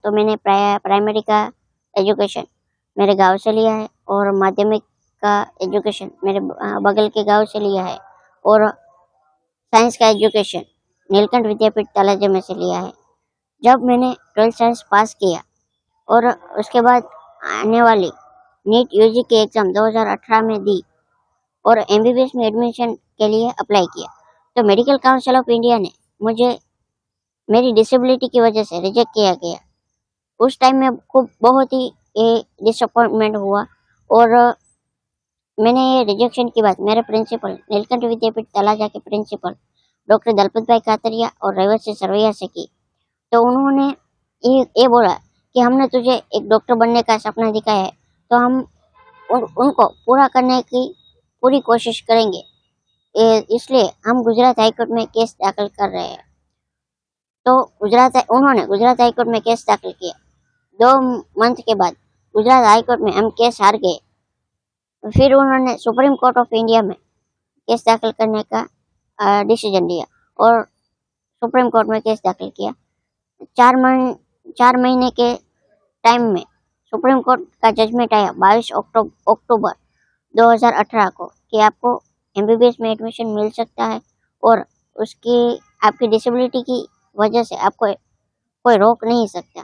तो मैंने प्राइमरी का एजुकेशन मेरे गांव से लिया है और माध्यमिक का एजुकेशन मेरे बगल के गांव से लिया है और साइंस का एजुकेशन नीलकंठ विद्यापीठ तालाजा में से लिया है। जब मैंने 12th साइंस पास किया और उसके बाद आने वाली नीट यूजी की एग्ज़ाम 2018 में दी और एमबीबीएस में एडमिशन के लिए अप्लाई किया, तो मेडिकल काउंसिल ऑफ इंडिया ने मुझे मेरी डिसेबिलिटी की वजह से रिजेक्ट किया गया। उस टाइम में बहुत ही डिसअपॉइंटमेंट हुआ और मैंने ये रिजेक्शन की बात मेरे प्रिंसिपल नीलकंठ विद्यापीठ तलाजा के प्रिंसिपल डॉक्टर दलपत भाई कातरिया और रेवती सरवैया से की। तो उन्होंने ये बोला कि हमने तुझे एक डॉक्टर बनने का सपना दिखाया है, तो हम उनको पूरा करने की पूरी कोशिश करेंगे। इसलिए हम गुजरात हाईकोर्ट में केस दाखिल कर रहे हैं। तो उन्होंने गुजरात हाईकोर्ट में केस दाखिल किया। 2 मंथ के बाद गुजरात हाईकोर्ट में हम केस हार गए। फिर उन्होंने सुप्रीम कोर्ट ऑफ इंडिया में केस दाखिल करने का डिसीजन लिया और सुप्रीम कोर्ट में केस दाखिल किया। 4 महीने के टाइम में सुप्रीम कोर्ट का जजमेंट आया 22 अक्टूबर 2018 को कि आपको एमबीबीएस में एडमिशन मिल सकता है और उसकी आपकी डिसेबिलिटी की वजह से आपको कोई रोक नहीं सकता।